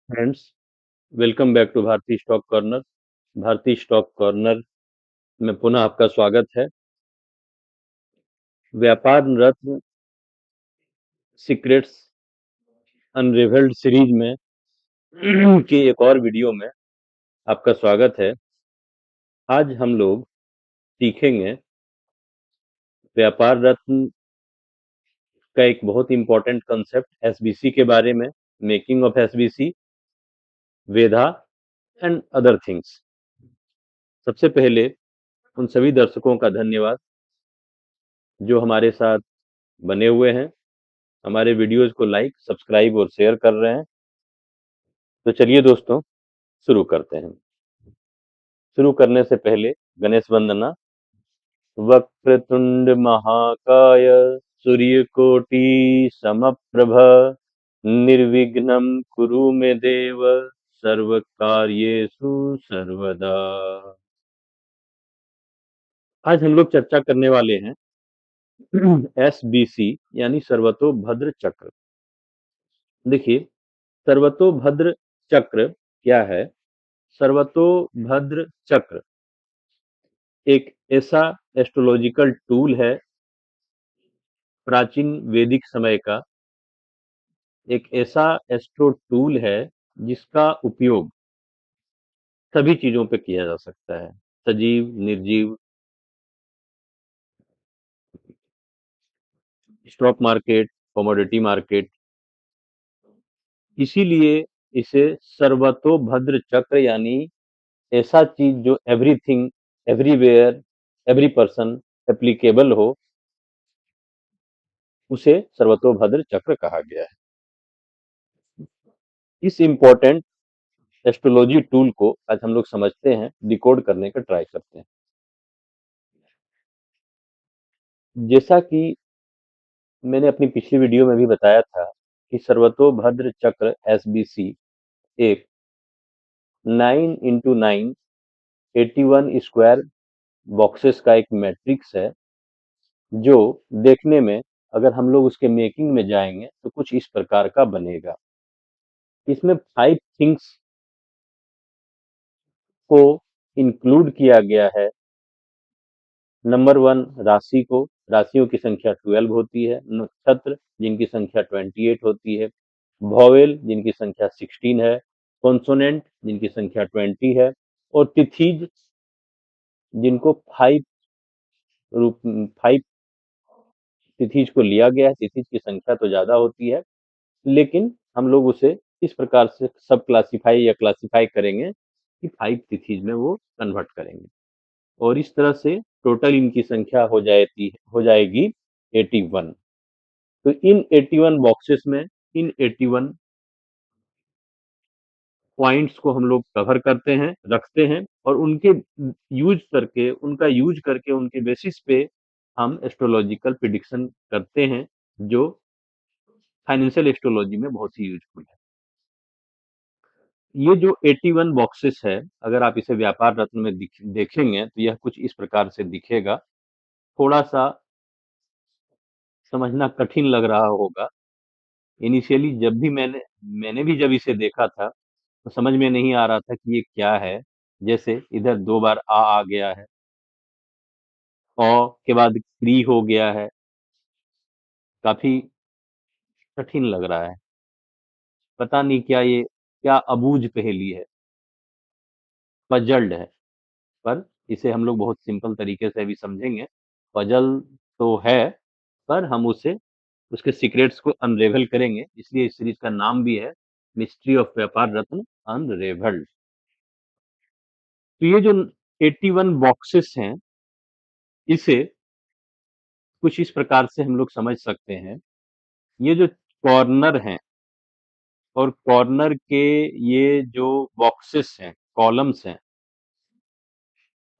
Friends, welcome back to भारतीय stock corner. भारतीय stock corner में पुनः आपका स्वागत है। व्यापार रत्न सीक्रेट्स अनरिवेल्ड सीरीज में की एक और वीडियो में आपका स्वागत है। आज हम लोग सीखेंगे व्यापार रत्न का एक बहुत इंपॉर्टेंट कंसेप्ट एसबीसी के बारे में, making of SBC, Vedha and other things. सबसे पहले उन सभी दर्शकों का धन्यवाद जो हमारे साथ बने हुए हैं, हमारे वीडियोज को लाइक, सब्सक्राइब और शेयर कर रहे हैं। तो चलिए दोस्तों, शुरू करते हैं। शुरू करने से पहले गणेश वंदना। वक्रतुंड महाकाय सूर्यकोटि समप्रभ निर्विघ्नं कुरु मे देव सर्वकार्येषु सर्वदा। आज हम लोग चर्चा करने वाले हैं एसबीसी यानी सर्वतोभद्र चक्र। देखिए, सर्वतोभद्र चक्र क्या है? सर्वतोभद्र चक्र एक ऐसा एस्ट्रोलॉजिकल टूल है, प्राचीन वैदिक समय का एक ऐसा एस्ट्रो टूल है जिसका उपयोग सभी चीजों पे किया जा सकता है, सजीव, निर्जीव, स्टॉक मार्केट, कमोडिटी मार्केट। इसीलिए इसे सर्वतोभद्र चक्र यानी ऐसा चीज जो everything, everywhere, every person applicable हो, उसे सर्वतोभद्र चक्र कहा गया है। इस इंपॉर्टेंट एस्ट्रोलॉजी टूल को आज हम लोग समझते हैं, डिकोड करने का ट्राई करते हैं। जैसा कि मैंने अपनी पिछली वीडियो में भी बताया था कि सर्वतोभद्र चक्र एसबीसी एक 9x9 81 स्क्वायर बॉक्सेस का एक मैट्रिक्स है, जो देखने में, अगर हम लोग उसके मेकिंग में जाएंगे तो कुछ इस प्रकार का बनेगा। इसमें 5 थिंग्स को इंक्लूड किया गया है। नंबर 1, राशि को, राशियों की संख्या 12 होती है। नक्षत्र जिनकी संख्या 28 होती है। वॉवेल जिनकी संख्या 16 है। कॉन्सोनेंट जिनकी संख्या 20 है। और तिथिज जिनको 5 तिथिज को लिया गया है। तिथिज की संख्या तो ज्यादा होती है, लेकिन हम लोग उसे इस प्रकार से सब क्लासिफाई या क्लासिफाई करेंगे कि 5 तिथिज में वो कन्वर्ट करेंगे, और इस तरह से टोटल इनकी संख्या हो जाएगी 81। तो इन 81 बॉक्सेस में, इन 81 पॉइंट्स को हम लोग कवर करते हैं, रखते हैं, और उनका यूज करके उनके बेसिस पे हम एस्ट्रोलॉजिकल प्रिडिक्शन करते हैं, जो फाइनेंशियल एस्ट्रोलॉजी में बहुत ही यूजफुल है। ये जो 81 बॉक्सेस है, अगर आप इसे व्यापार रत्न में देखेंगे तो यह कुछ इस प्रकार से दिखेगा। थोड़ा सा समझना कठिन लग रहा होगा। इनिशियली जब भी मैंने भी जब इसे देखा था तो समझ में नहीं आ रहा था कि ये क्या है। जैसे इधर 2 बार आ गया है, अ के बाद क्री हो गया है। काफी कठिन लग रहा है। पता नहीं क्या अबूझ पहेली है, पजल्ड है। पर इसे हम लोग बहुत सिंपल तरीके से अभी समझेंगे। पजल तो है, पर हम उसे उसके सीक्रेट्स को अनरेवल करेंगे, इसलिए इस सीरीज का नाम भी है मिस्ट्री ऑफ व्यापार रत्न अनरेवल्ड। तो ये जो 81 बॉक्सेस हैं, इसे कुछ इस प्रकार से हम लोग समझ सकते हैं। ये जो कॉर्नर हैं, और कॉर्नर के ये जो बॉक्सेस हैं, कॉलम्स हैं,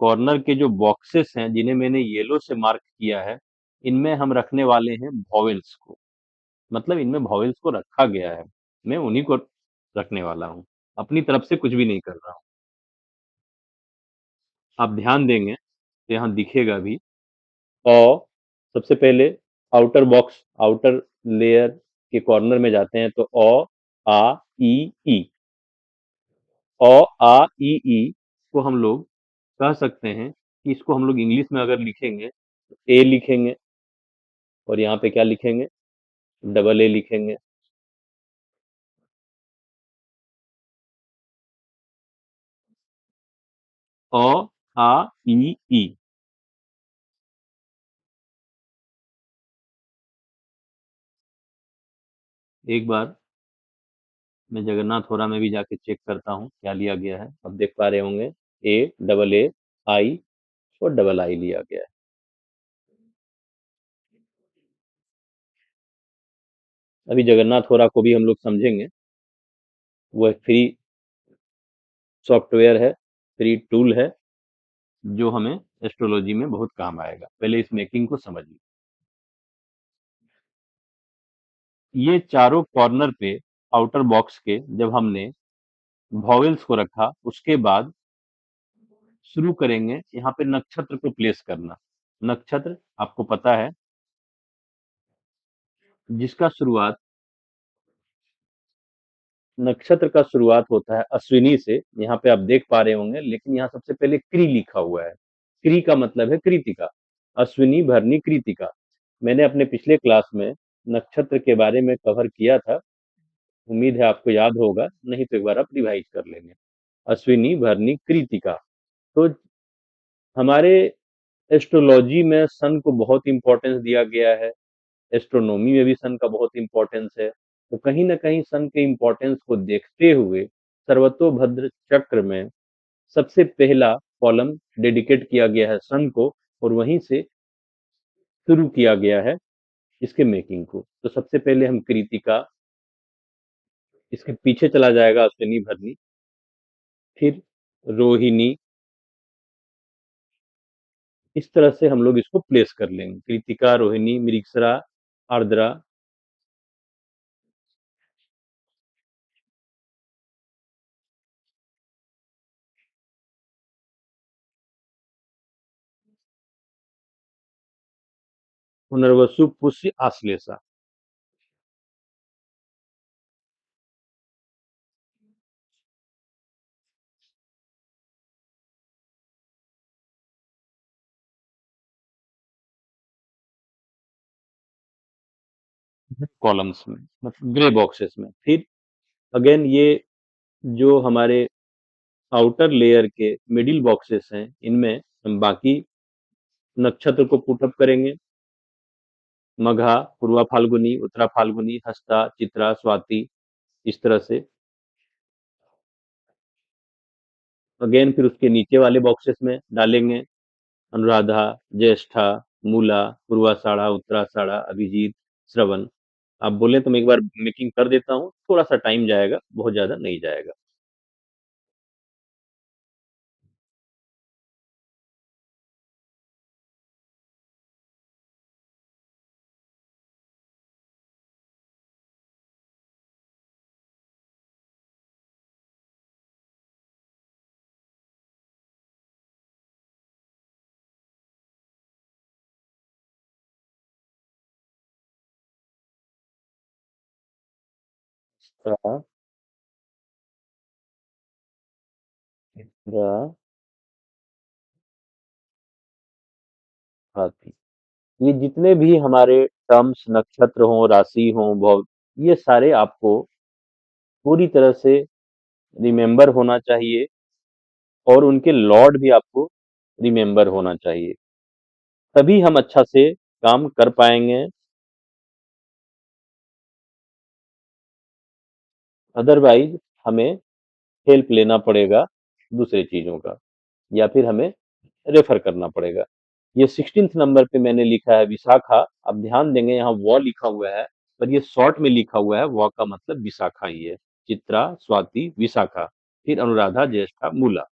कॉर्नर के जो बॉक्सेस हैं जिन्हें मैंने येलो से मार्क किया है, इनमें हम रखने वाले हैं वॉवेल्स को। मतलब इनमें वॉवेल्स को रखा गया है, मैं उन्हीं को रखने वाला हूँ, अपनी तरफ से कुछ भी नहीं कर रहा हूँ। आप ध्यान देंगे तो यहाँ दिखेगा भी। और सबसे पहले आउटर लेयर के कॉर्नर में जाते हैं तो अ, आ, ई, ई। अ आ ई ई को हम लोग कह सकते हैं कि इसको हम लोग इंग्लिश में अगर लिखेंगे तो ए लिखेंगे, और यहाँ पे क्या लिखेंगे, डबल ए लिखेंगे। अ आ ई ई। एक बार मैं जगन्नाथपुरा में भी जाके चेक करता हूँ क्या लिया गया है। अब देख पा रहे होंगे, ए आई और डबल आई लिया गया है। अभी जगन्नाथपुरा को भी हम लोग समझेंगे। वो एक फ्री सॉफ्टवेयर है, फ्री टूल है, जो हमें एस्ट्रोलॉजी में बहुत काम आएगा। पहले इस मेकिंग को समझिए। ये चारों कॉर्नर पे आउटर बॉक्स के जब हमने वॉवेल्स को रखा, उसके बाद शुरू करेंगे यहाँ पे नक्षत्र को प्लेस करना। नक्षत्र आपको पता है, जिसका शुरुआत, नक्षत्र का शुरुआत होता है अश्विनी से। यहाँ पे आप देख पा रहे होंगे, लेकिन यहाँ सबसे पहले क्री लिखा हुआ है। क्री का मतलब है कृतिका। अश्विनी, भरनी, कृतिका। मैंने अपने पिछले क्लास में नक्षत्र के बारे में कवर किया था, उम्मीद है आपको याद होगा, नहीं तो एक बार आप रिवाइज कर लेंगे। अश्विनी, भरनी, कृतिका। तो हमारे एस्ट्रोलॉजी में सन को बहुत इंपॉर्टेंस दिया गया है, एस्ट्रोनॉमी में भी सन का बहुत इंपॉर्टेंस है। तो कहीं ना कहीं सन के इंपॉर्टेंस को देखते हुए सर्वतोभद्र चक्र में सबसे पहला कॉलम डेडिकेट किया गया है सन को, और वहीं से शुरू किया गया है इसके मेकिंग को। तो सबसे पहले हम कृतिका, इसके पीछे चला जाएगा अश्विनी, भरनी, फिर रोहिणी। इस तरह से हम लोग इसको प्लेस कर लेंगे, कृतिका, रोहिणी, मृगशिरा, आर्द्रा। पुनर्वसु, पुष्य, आश्लेषा। कॉलम्स में, मतलब ग्रे बॉक्सेस में। फिर अगेन ये जो हमारे आउटर लेयर के मिडिल बॉक्सेस हैं, इनमें हम बाकी नक्षत्र को पुटअप करेंगे। मघा, पूर्वा फाल्गुनी, उत्तरा फाल्गुनी, हस्ता, चित्रा, स्वाति, इस तरह से। अगेन फिर उसके नीचे वाले बॉक्सेस में डालेंगे अनुराधा, ज्येष्ठा, मूला, पूर्वाषाढ़ा, उत्तराषाढ़ा, अभिजीत, श्रवण। आप बोले तो मैं एक बार मेकिंग कर देता हूँ, थोड़ा सा टाइम जाएगा, बहुत ज्यादा नहीं जाएगा। रा, रा, हाथी। ये जितने भी हमारे टर्म्स, नक्षत्र हों, राशि हों, भव, ये सारे आपको पूरी तरह से रिमेम्बर होना चाहिए, और उनके लॉर्ड भी आपको रिमेम्बर होना चाहिए, तभी हम अच्छा से काम कर पाएंगे। अदरवाइज हमें हेल्प लेना पड़ेगा दूसरे चीजों का, या फिर हमें रेफर करना पड़ेगा। ये 16th नंबर पे मैंने लिखा है विशाखा। आप ध्यान देंगे, यहाँ वॉ लिखा हुआ है, पर ये शॉर्ट में लिखा हुआ है। वॉ का मतलब विशाखा ही है। चित्रा, स्वाति, विशाखा, फिर अनुराधा, ज्येष्ठा, मूला।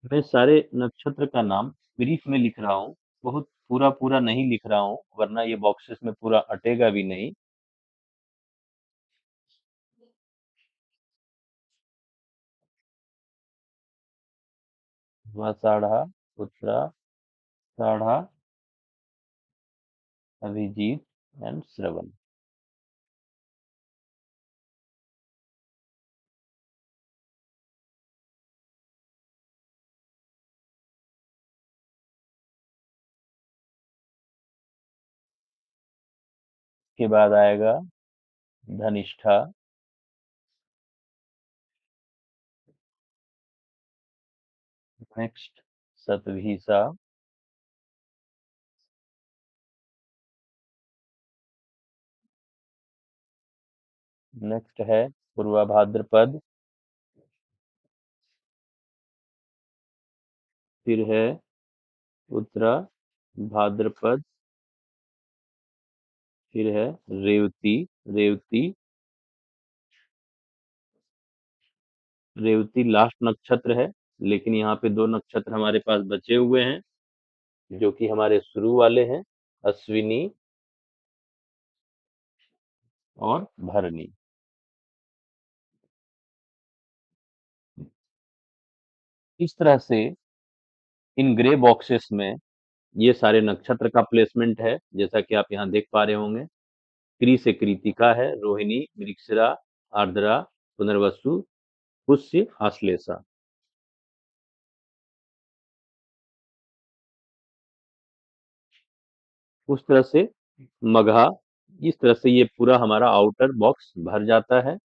मैं सारे नक्षत्र का नाम ब्रीफ में लिख रहा हूँ, बहुत पूरा पूरा नहीं लिख रहा हूँ, वरना ये बॉक्सेस में पूरा अटेगा भी नहीं। आषाढ़ा, उत्तरा, साढ़ा, अभिजीत एंड श्रवण। के बाद आएगा धनिष्ठा, नेक्स्ट शतभिषा, नेक्स्ट है पूर्वा भाद्रपद, फिर है उत्तरा भाद्रपद, फिर है रेवती, रेवती, रेवती लास्ट नक्षत्र है, लेकिन यहाँ पे दो नक्षत्र हमारे पास बचे हुए हैं जो कि हमारे शुरू वाले हैं, अश्विनी और भरणी। इस तरह से इन ग्रे बॉक्सेस में ये सारे नक्षत्र का प्लेसमेंट है, जैसा कि आप यहाँ देख पा रहे होंगे। क्री से कृतिका है, रोहिणी, मृगशिरा, आर्द्रा, पुनर्वसु, पुष्य, आश्लेषा। उस तरह से मघा, इस तरह से ये पूरा हमारा आउटर बॉक्स भर जाता है।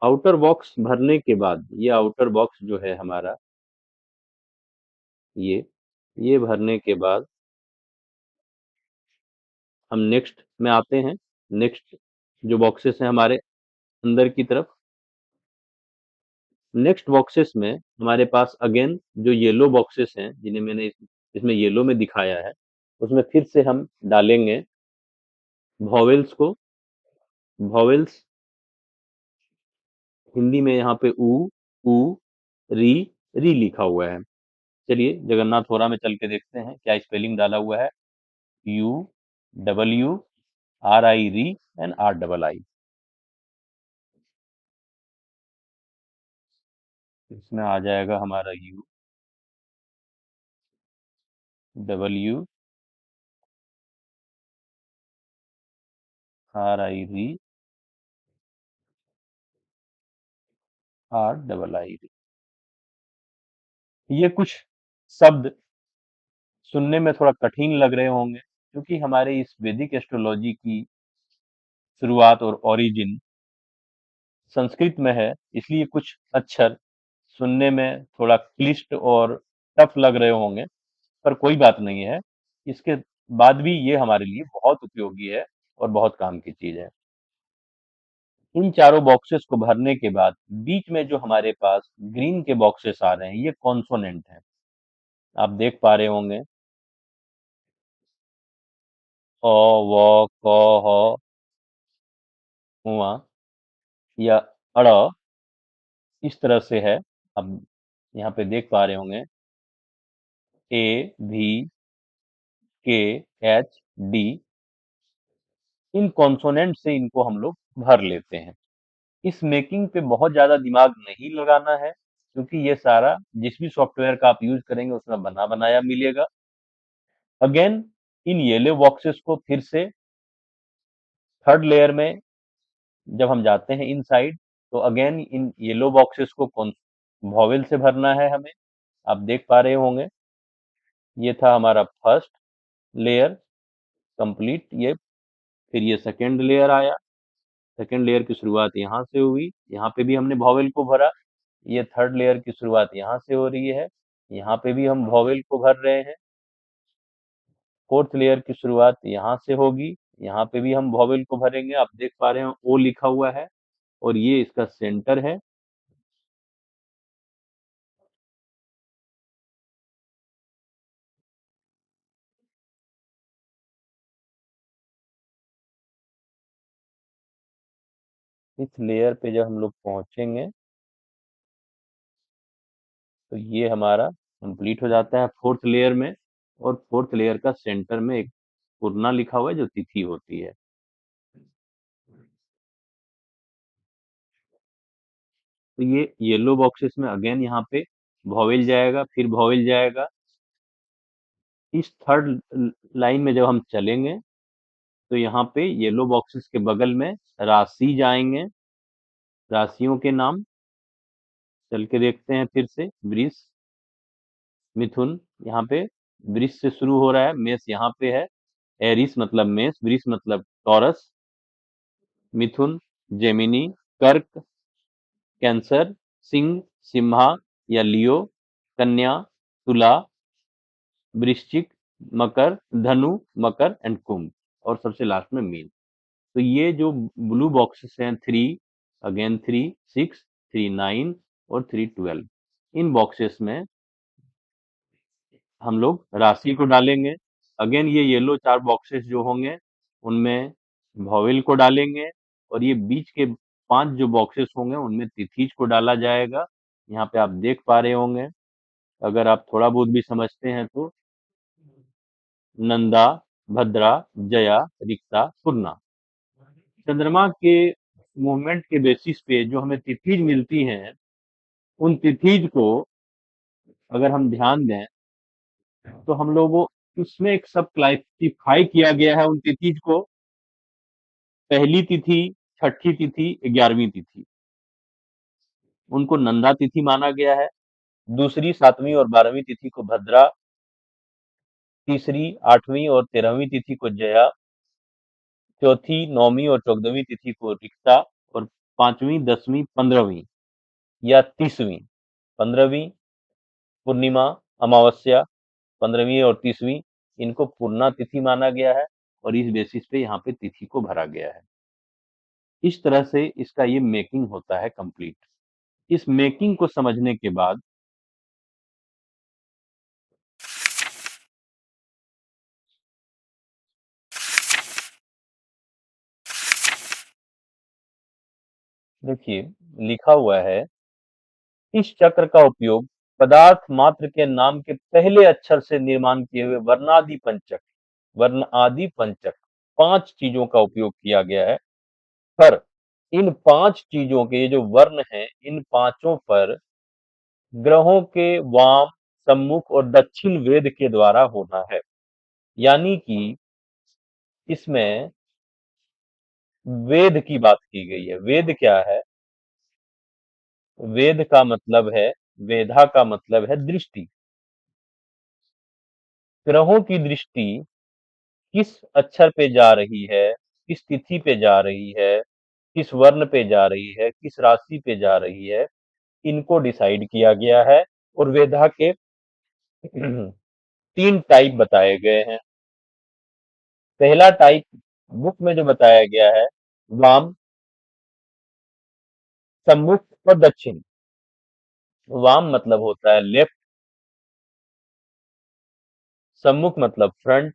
आउटर बॉक्स भरने के बाद ये आउटर बॉक्स जो है हमारा, ये भरने के बाद हम नेक्स्ट में आते हैं। नेक्स्ट जो बॉक्सेस हैं हमारे अंदर की तरफ, नेक्स्ट बॉक्सेस में हमारे पास अगेन जो येलो बॉक्सेस हैं, जिन्हें मैंने इसमें येलो में दिखाया है, उसमें फिर से हम डालेंगे वॉवेल्स को। वॉवेल्स हिंदी में यहाँ पे उ, री, री लिखा हुआ है। चलिए जगन्नाथपुरा में चल के देखते हैं क्या स्पेलिंग डाला हुआ है। UWRI and RII। इसमें आ जाएगा हमारा UWRI। ये कुछ शब्द सुनने में थोड़ा कठिन लग रहे होंगे, क्योंकि हमारे इस वैदिक एस्ट्रोलॉजी की शुरुआत और ओरिजिन संस्कृत में है, इसलिए कुछ अक्षर सुनने में थोड़ा क्लिष्ट और टफ लग रहे होंगे, पर कोई बात नहीं है। इसके बाद भी ये हमारे लिए बहुत उपयोगी है और बहुत काम की चीज है। इन चारों बॉक्सेस को भरने के बाद बीच में जो हमारे पास ग्रीन के बॉक्सेस आ रहे हैं, ये कॉन्सोनेंट हैं। आप देख पा रहे होंगे, अ, व, क, ह, उआ या अड़, इस तरह से है। अब यहाँ पे देख पा रहे होंगे AVKHD, इन कॉन्सोनेंट से इनको हम लोग भर लेते हैं। इस मेकिंग पे बहुत ज्यादा दिमाग नहीं लगाना है, क्योंकि ये सारा जिस भी सॉफ्टवेयर का आप यूज करेंगे उसमें बना बनाया मिलेगा। अगेन इन येलो बॉक्सेस को फिर से थर्ड लेयर में जब हम जाते हैं इनसाइड, तो अगेन इन येलो बॉक्सेस को वॉवेल से भरना है हमें। आप देख पा रहे होंगे, ये था हमारा फर्स्ट लेयर कंप्लीट। ये फिर ये सेकेंड लेयर आया, सेकेंड लेयर की शुरुआत यहाँ से हुई, यहाँ पे भी हमने वॉवेल को भरा। ये थर्ड लेयर की शुरुआत यहाँ से हो रही है, यहाँ पे भी हम वॉवेल को भर रहे हैं। फोर्थ लेयर की शुरुआत यहाँ से होगी, यहाँ पे भी हम वॉवेल को भरेंगे। आप देख पा रहे हैं ओ लिखा हुआ है और ये इसका सेंटर है। इस लेयर पे जब हम लोग पहुंचेंगे तो ये हमारा कंप्लीट हो जाता है फोर्थ लेयर में। और फोर्थ लेयर का सेंटर में एक पूर्णा लिखा हुआ है जो तिथि होती है। तो ये येलो बॉक्सेस में अगेन यहाँ पे वॉवेल जाएगा, फिर वॉवेल जाएगा। इस थर्ड लाइन में जब हम चलेंगे तो यहाँ पे येलो बॉक्सेस के बगल में राशि जाएंगे, राशियों के नाम चल के देखते हैं फिर से। वृष, मिथुन, यहाँ पे वृष से शुरू हो रहा है, मेष यहाँ पे है, एरिस मतलब मेष, वृष मतलब टॉरस, मिथुन, जेमिनी, कर्क, कैंसर, सिंह, सिम्हा या लियो, कन्या, तुला, वृश्चिक, मकर, धनु, मकर एंड कुंभ, और सबसे लास्ट में मीन। तो ये जो ब्लू बॉक्सेस हैं, 3, अगेन 3, 6, 3, 9 और 3, 12, इन बॉक्सेस में हम लोग राशि को डालेंगे। अगेन ये येलो 4 बॉक्सेस जो होंगे उनमें वॉवेल को डालेंगे, और ये बीच के 5 जो बॉक्सेस होंगे उनमें तिथिज को डाला जाएगा। यहाँ पे आप देख पा रहे होंगे, अगर आप थोड़ा बहुत भी समझते हैं तो, नंदा, भद्रा, जया, रिक्ता, पूर्णा। चंद्रमा के मूवमेंट के बेसिस पे जो हमें तिथिज मिलती हैं, उन तिथिज को अगर हम ध्यान दें तो हम लोगों उसमें एक सब क्लासिफाई किया गया है उन तिथिज को। पहली तिथि, छठी तिथि, 11वीं तिथि, उनको नंदा तिथि माना गया है। दूसरी, 7वीं और 12वीं तिथि को भद्रा, तीसरी, 8वीं और 13वीं तिथि को जया, चौथी, 9वीं और 14वीं तिथि को रिक्ता, और 5वीं, 10वीं, 15वीं या 30वीं, 15वीं पूर्णिमा, अमावस्या, 15वीं और 30वीं, इनको पूर्णा तिथि माना गया है, और इस बेसिस पे यहाँ पे तिथि को भरा गया है। इस तरह से इसका ये मेकिंग होता है कंप्लीट। इस मेकिंग को समझने के बाद देखिए, लिखा हुआ है, इस चक्र का उपयोग पदार्थ मात्र के नाम के पहले अक्षर से निर्माण किए हुए वर्ण आदि पंचक 5 चीजों का उपयोग किया गया है। पर इन 5 चीजों के ये जो वर्ण हैं, इन पांचों पर ग्रहों के वाम, सम्मुख और दक्षिण वेद के द्वारा होना है। यानी कि इसमें वेद की बात की गई है। वेद क्या है? वेद का मतलब है, वेधा का मतलब है दृष्टि। ग्रहों की दृष्टि किस अक्षर पे जा रही है, किस तिथि पे जा रही है, किस वर्ण पे जा रही है, किस राशि पे जा रही है, इनको डिसाइड किया गया है। और वेदा के 3 टाइप बताए गए हैं। पहला टाइप बुक में जो बताया गया है, वाम, सम्मुख और दक्षिण। वाम मतलब होता है लेफ्ट, सम्मुख मतलब फ्रंट,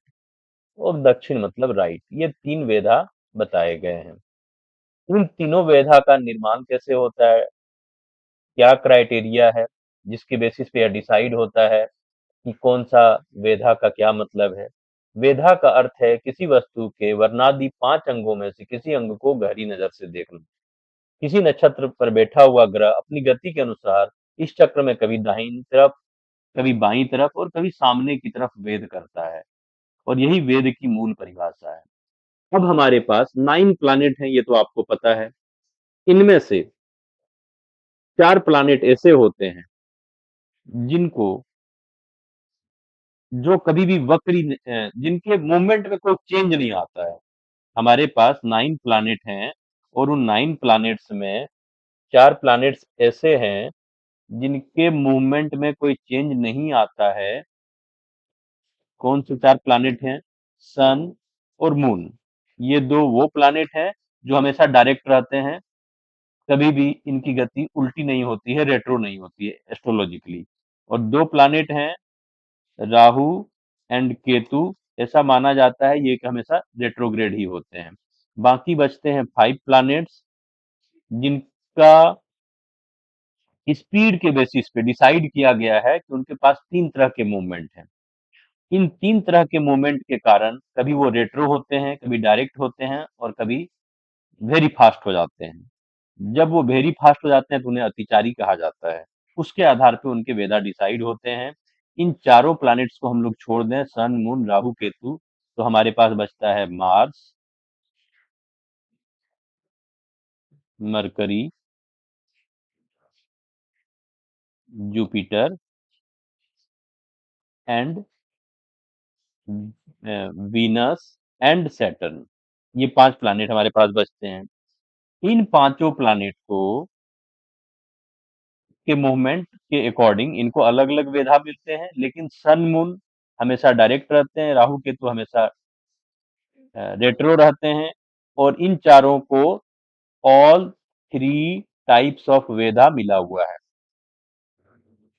और दक्षिण मतलब राइट। ये 3 वेदा बताए गए हैं। इन तीनों वेदा का निर्माण कैसे होता है, क्या क्राइटेरिया है जिसके बेसिस पे यह डिसाइड होता है कि कौन सा वेदा का क्या मतलब है। वेदा का अर्थ है किसी वस्तु के वर्णादि 5 अंगों में से किसी अंग को गहरी नजर से देखना। किसी नक्षत्र पर बैठा हुआ ग्रह अपनी गति के अनुसार इस चक्र में कभी दाहिनी तरफ, कभी बाईं तरफ और कभी सामने की तरफ वेद करता है, और यही वेद की मूल परिभाषा है। अब हमारे पास 9 प्लैनेट हैं, ये तो आपको पता है। इनमें से 4 प्लैनेट ऐसे होते हैं जिनको, जो कभी भी जिनके मूवमेंट में कोई चेंज नहीं आता है। हमारे पास 9 प्लैनेट हैं, और उन 9 प्लैनेट्स में 4 प्लैनेट्स ऐसे हैं जिनके मूवमेंट में कोई चेंज नहीं आता है। कौन से 4 प्लैनेट हैं? सन और मून। ये 2 वो प्लैनेट हैं जो हमेशा डायरेक्ट रहते हैं, कभी भी इनकी गति उल्टी नहीं होती है, रेट्रो नहीं होती है एस्ट्रोलॉजिकली। और 2 प्लैनेट हैं, राहु एंड केतु। ऐसा माना जाता है ये कि हमेशा रेट्रोग्रेड ही होते हैं। बाकी बचते हैं 5 प्लैनेट्स जिनका स्पीड के बेसिस पे डिसाइड किया गया है कि उनके पास 3 तरह के मूवमेंट हैं। इन 3 तरह के मूवमेंट के कारण कभी वो रेट्रो होते हैं, कभी डायरेक्ट होते हैं, और कभी वेरी फास्ट हो जाते हैं। जब वो वेरी फास्ट हो जाते हैं तो उन्हें अतिचारी कहा जाता है, उसके आधार पे उनके वेदा डिसाइड होते हैं। इन चारों प्लैनेट्स को हम लोग छोड़ दें, सन, मून, राहु, केतु, तो हमारे पास बचता है Mars, mercury, Jupiter and Venus and Saturn. ये 5 प्लैनेट हमारे पास बचते हैं। इन पांचों प्लैनेट को के मूवमेंट के अकॉर्डिंग इनको अलग अलग वेधा मिलते हैं, लेकिन सन मून हमेशा डायरेक्ट रहते हैं, राहु केतु हमेशा रेट्रो रहते हैं। और इन चारों को ऑल थ्री टाइप्स ऑफ वेदा मिला हुआ है,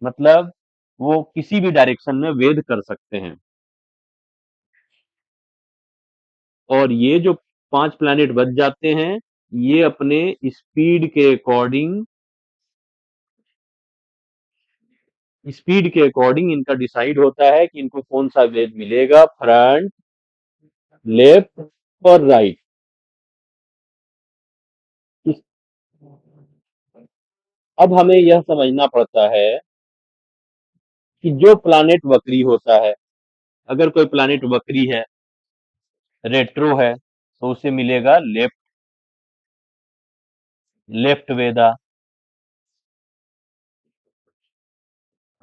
मतलब वो किसी भी डायरेक्शन में वेद कर सकते हैं। और ये जो 5 प्लैनेट बच जाते हैं, ये अपने स्पीड के अकॉर्डिंग इनका डिसाइड होता है कि इनको कौन सा वेद मिलेगा, फ्रंट, लेफ्ट और राइट। अब हमें यह समझना पड़ता है कि जो प्लैनेट वक्री होता है, अगर कोई प्लैनेट वक्री है, रेट्रो है, तो उसे मिलेगा लेफ्ट लेफ्ट वेदा।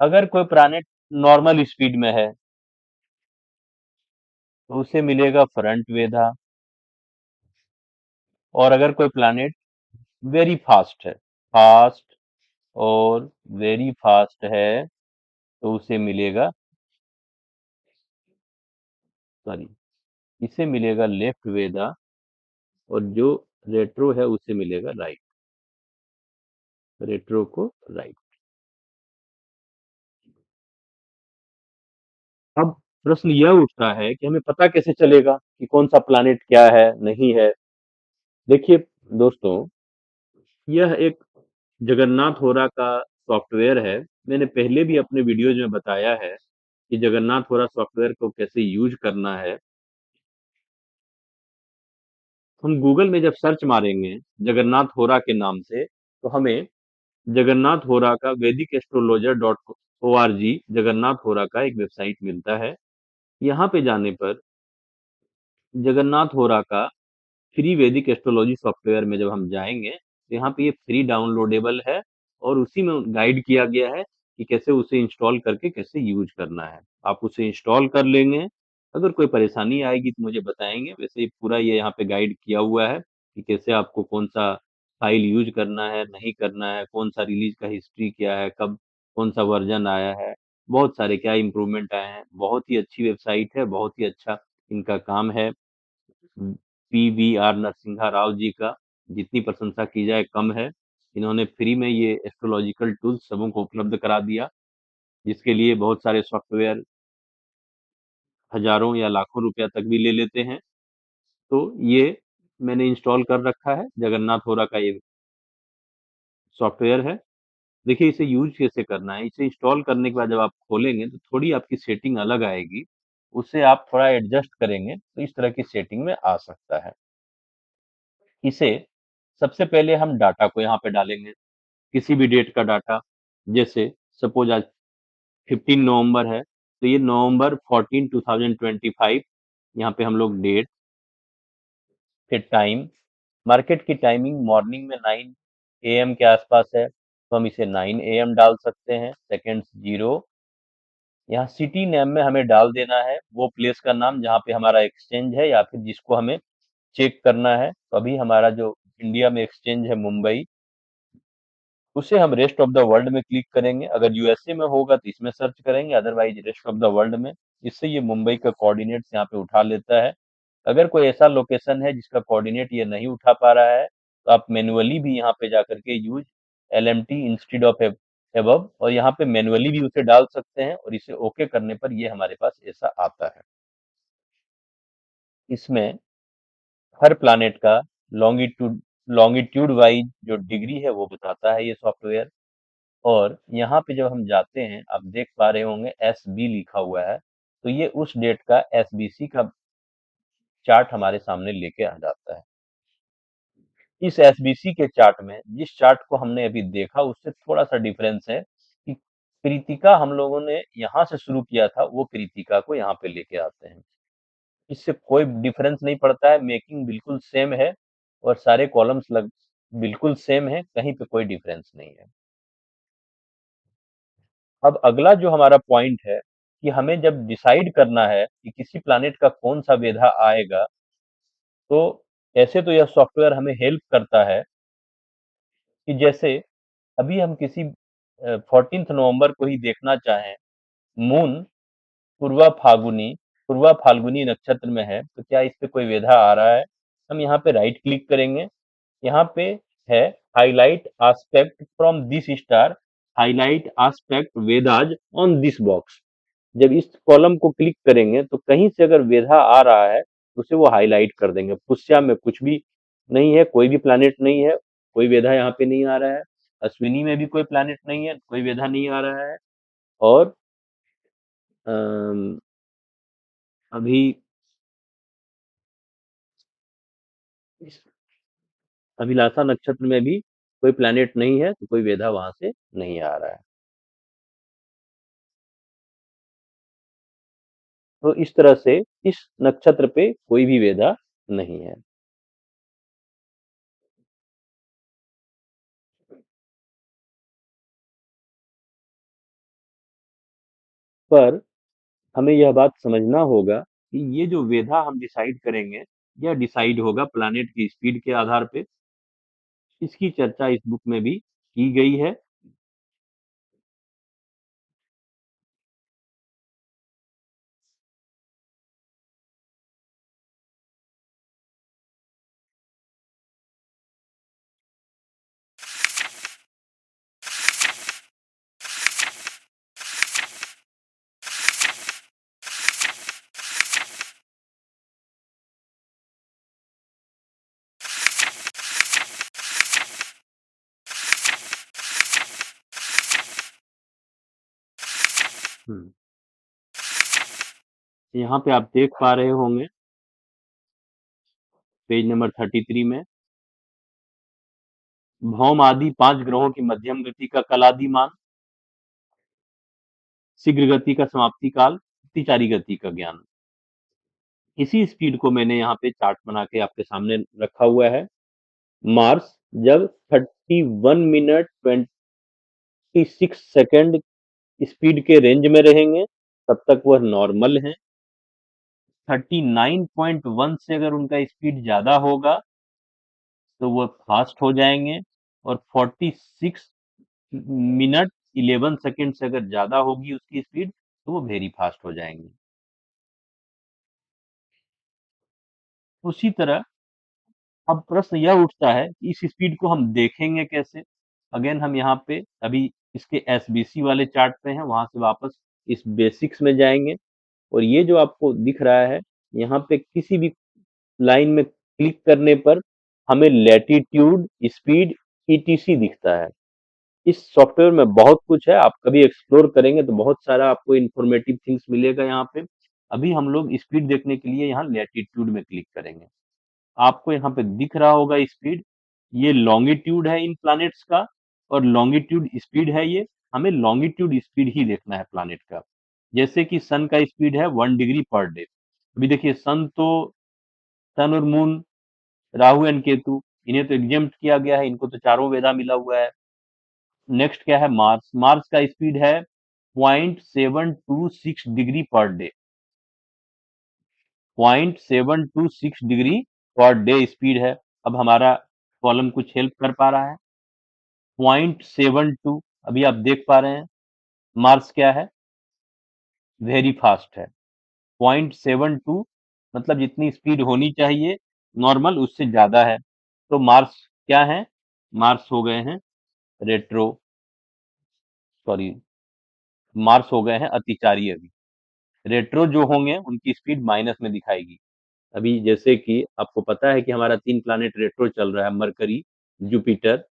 अगर कोई प्लैनेट नॉर्मल स्पीड में है, तो उसे मिलेगा फ्रंट वेदा। और अगर कोई प्लैनेट वेरी फास्ट है, फास्ट और वेरी फास्ट है, तो उसे मिलेगा, सॉरी, इसे मिलेगा लेफ्ट वेदा। और जो रेट्रो है उसे मिलेगा राइट, रेट्रो को राइट। अब प्रश्न यह उठता है कि हमें पता कैसे चलेगा कि कौन सा प्लैनेट क्या है, नहीं है। देखिए दोस्तों, यह एक जगन्नाथ होरा का सॉफ्टवेयर है। मैंने पहले भी अपने वीडियोज में बताया है कि जगन्नाथ होरा सॉफ्टवेयर को कैसे यूज करना है। हम गूगल में जब सर्च मारेंगे जगन्नाथ होरा के नाम से, तो हमें जगन्नाथ होरा का Vedic astrologer dot O R G, Jagannath Hora का एक वेबसाइट मिलता है। यहाँ पे जाने पर जगन्नाथ होरा का फ्री वैदिक एस्ट्रोलॉजी सॉफ्टवेयर में जब हम जाएंगे, तो यहाँ पे ये फ्री डाउनलोडेबल है। और उसी में गाइड किया गया है कि कैसे उसे इंस्टॉल करके कैसे यूज करना है। आप उसे इंस्टॉल कर लेंगे, अगर कोई परेशानी आएगी तो मुझे बताएंगे। वैसे ही पूरा ये यहाँ पे गाइड किया हुआ है कि कैसे आपको कौन सा फाइल यूज करना है, नहीं करना है, कौन सा रिलीज का हिस्ट्री क्या है, कब कौन सा वर्जन आया है, बहुत सारे क्या इम्प्रूवमेंट आए हैं। बहुत ही अच्छी वेबसाइट है, बहुत ही अच्छा इनका काम है। PVR नरसिम्हा राव जी का जितनी प्रशंसा की जाए कम है। इन्होंने फ्री में ये एस्ट्रोलॉजिकल टूल्स सबों को उपलब्ध करा दिया, जिसके लिए बहुत सारे सॉफ्टवेयर हजारों या लाखों रुपया तक भी ले लेते हैं। तो ये मैंने इंस्टॉल कर रखा है, जगन्नाथ होरा का ये सॉफ्टवेयर है। देखिए इसे यूज कैसे करना है। इसे इंस्टॉल करने के बाद जब आप खोलेंगे तो थोड़ी आपकी सेटिंग अलग आएगी, उसे आप थोड़ा एडजस्ट करेंगे तो इस तरह की सेटिंग में आ सकता है। इसे सबसे पहले हम डाटा को यहाँ पे डालेंगे, किसी भी डेट का डाटा। जैसे सपोज आज 15 नवंबर है, तो ये November 14, 2025, यहाँ पे हम लोग डेट, फिर टाइम। मार्केट की टाइमिंग मॉर्निंग में 9 AM के आसपास है, तो हम इसे 9 AM डाल सकते हैं। सेकेंड्स 0। यहाँ सिटी नेम में हमें डाल देना है वो प्लेस का नाम जहाँ पे हमारा एक्सचेंज है या फिर जिसको हमें चेक करना है। तो अभी हमारा जो इंडिया में एक्सचेंज है मुंबई, उसे हम रेस्ट ऑफ द वर्ल्ड में क्लिक करेंगे। अगर यूएसए में होगा तो इसमें सर्च करेंगे, otherwise rest of the world में। इससे ये मुंबई का कोऑर्डिनेट्स यहाँ पे उठा लेता है। अगर कोई ऐसा लोकेशन है जिसका कोऑर्डिनेट ये नहीं उठा पा रहा है, तो आप मैन्युअली भी यहाँ पे जाकर के use LMT instead of above, और यहाँ पे मैन्युअली भी उसे डाल सकते हैं। और इसे ओके करने पर ये हमारे पास ऐसा आता है। इसमें हर प्लानेट का लॉन्गिट्यूड लॉन्गिट्यूड वाइज जो डिग्री है वो बताता है ये सॉफ्टवेयर। और यहाँ पे जब हम जाते हैं, आप देख पा रहे होंगे SB लिखा हुआ है, तो ये उस डेट का SBC का चार्ट हमारे सामने लेके आ जाता है। इस SBC के चार्ट में जिस चार्ट को हमने अभी देखा उससे थोड़ा सा डिफरेंस है। कृतिका हम लोगों ने यहाँ से शुरू किया था, वो कृतिका को यहाँ पे लेके आते हैं। इससे कोई डिफरेंस नहीं पड़ता है, मेकिंग बिल्कुल सेम है और सारे कॉलम्स बिल्कुल सेम है, कहीं पे कोई डिफरेंस नहीं है। अब अगला जो हमारा पॉइंट है कि हमें जब डिसाइड करना है कि किसी प्लैनेट का कौन सा वेधा आएगा, तो ऐसे तो यह सॉफ्टवेयर हमें हेल्प करता है कि जैसे अभी हम किसी 14 नवंबर को ही देखना चाहें, मून पूर्वा फाल्गुनी पूर्वा फाल्गुनी नक्षत्र में है, तो क्या इस पे कोई वेधा आ रहा है? हम यहाँ पे राइट क्लिक करेंगे, यहाँ पे है highlight aspect from this star, highlight aspect वेदाज ऑन दिस बॉक्स। जब इस कॉलम को क्लिक करेंगे तो कहीं से अगर वेधा आ रहा है तो उसे वो हाईलाइट कर देंगे। पुष्या में कुछ भी नहीं है, कोई भी प्लैनेट नहीं है, कोई वेधा यहाँ पे नहीं आ रहा है। अश्विनी में भी कोई प्लैनेट नहीं है, कोई वेधा नहीं आ रहा है। और अम, अभी इस अभिलाषा नक्षत्र में भी कोई प्लैनेट नहीं है, तो कोई वेधा वहां से नहीं आ रहा है। तो इस तरह से इस नक्षत्र पे कोई भी वेधा नहीं है। पर हमें यह बात समझना होगा कि ये जो वेधा हम डिसाइड करेंगे, यह डिसाइड होगा प्लैनेट की स्पीड के आधार पे। इसकी चर्चा इस बुक में भी की गई है। हम्म, यहाँ पे आप देख पा रहे होंगे पेज नंबर 33 में, भौम आदि 5 ग्रहों की मध्यम गति का कलादि मान, शीघ्र गति का समाप्ति काल, अतिचारी गति का ज्ञान। इसी स्पीड को मैंने यहाँ पे चार्ट बना के आपके सामने रखा हुआ है। मार्स जब 31 मिनट 26 सेकंड स्पीड के रेंज में रहेंगे, तब तक वह नॉर्मल है। 39.1 से अगर उनका स्पीड ज्यादा होगा तो वह फास्ट हो जाएंगे, और 46 मिनट 11 सेकंड से अगर ज्यादा होगी उसकी स्पीड तो वो वेरी फास्ट हो जाएंगे। उसी तरह अब प्रश्न यह उठता है कि इस स्पीड को हम देखेंगे कैसे। अगेन हम यहाँ पे अभी इसके एसबीसी वाले चार्ट पे हैं, वहां से वापस इस बेसिक्स में जाएंगे, और ये जो आपको दिख रहा है, यहाँ पे किसी भी लाइन में क्लिक करने पर हमें लैटिट्यूड, स्पीड, ईटीसी दिखता है। इस सॉफ्टवेयर में बहुत कुछ है, आप कभी एक्सप्लोर करेंगे तो बहुत सारा आपको इन्फॉर्मेटिव थिंग्स मिलेगा यहाँ पे। अभी हम लोग स्पीड देखने के लिए यहाँ लैटिट्यूड में क्लिक करेंगे। आपको यहाँ पे दिख रहा होगा स्पीड, ये लॉन्गिट्यूड है इन प्लैनेट्स का, और लॉन्गिट्यूड स्पीड है ये। हमें लॉन्गिट्यूड स्पीड ही देखना है प्लैनेट का। जैसे कि सन का स्पीड है 1 डिग्री पर डे। अभी देखिए सन और मून, राहु एंड केतु, इन्हें तो एग्जेम्प्ट किया गया है, इनको तो चारों वेदा मिला हुआ है। नेक्स्ट क्या है, मार्स। मार्स का स्पीड है 0.726 degree per day. 0.726 degree per day speed है। अब हमारा कॉलम कुछ हेल्प कर पा रहा है। 0.72, अभी आप देख पा रहे हैं मार्स क्या है, वेरी फास्ट है। 0.72 मतलब जितनी स्पीड होनी चाहिए नॉर्मल, उससे ज्यादा है। तो मार्स क्या है, मार्स हो गए हैं रेट्रो, सॉरी, मार्स हो गए हैं अतिचारी। अभी रेट्रो जो होंगे उनकी स्पीड माइनस में दिखाएगी। अभी जैसे कि आपको पता है कि हमारा 3 प्लैनेट रेट्रो चल रहा है, मरकरी, जुपिटर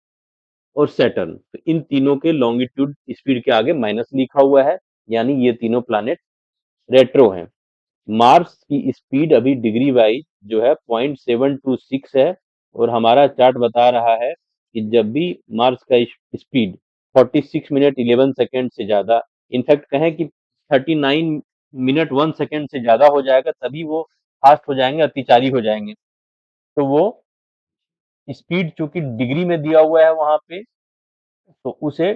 और सैटर्न। तो इन तीनों के लॉन्गिट्यूड स्पीड के आगे माइनस लिखा हुआ है, यानी ये तीनों प्लैनेट रेट्रो हैं। मार्स की स्पीड अभी डिग्री वाइज जो है 0.726 है, और हमारा चार्ट बता रहा है कि जब भी मार्स का स्पीड 46 मिनट 11 सेकेंड से ज्यादा, इनफैक्ट कहें कि 39 मिनट 1 सेकेंड से ज्यादा हो जाएगा तभी वो फास्ट हो जाएंगे, अतिचारी हो जाएंगे। तो वो स्पीड चूंकि डिग्री में दिया हुआ है वहां पे, तो उसे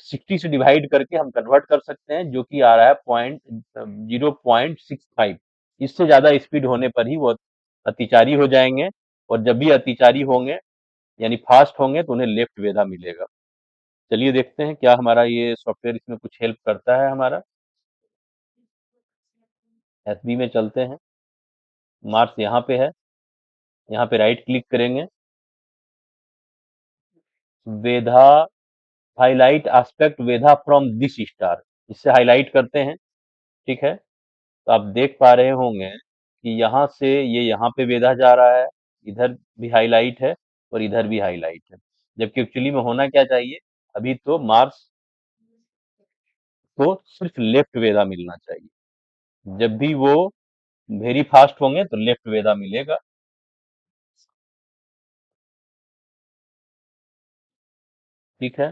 60 से डिवाइड करके हम कन्वर्ट कर सकते हैं, जो कि आ रहा है 0.65। इससे ज्यादा स्पीड होने पर ही वो अतिचारी हो जाएंगे, और जब भी अतिचारी होंगे यानी फास्ट होंगे तो उन्हें लेफ्ट वेधा मिलेगा। चलिए देखते हैं क्या हमारा ये सॉफ्टवेयर इसमें कुछ हेल्प करता है हमारा। एसबी में चलते हैं, मार्क्स यहाँ पे है, यहाँ पे राइट क्लिक करेंगे, Vedha, highlight aspect Vedha from this star, इससे हाईलाइट करते हैं। ठीक है, तो आप देख पा रहे होंगे कि यहाँ से ये यहाँ पे वेधा जा रहा है, इधर भी हाईलाइट है और इधर भी हाईलाइट है, जबकि एक्चुअली में होना क्या चाहिए, अभी तो मार्क्स को सिर्फ लेफ्ट वेधा मिलना चाहिए। जब भी वो वेरी फास्ट होंगे तो लेफ्ट वेधा मिलेगा। ठीक है,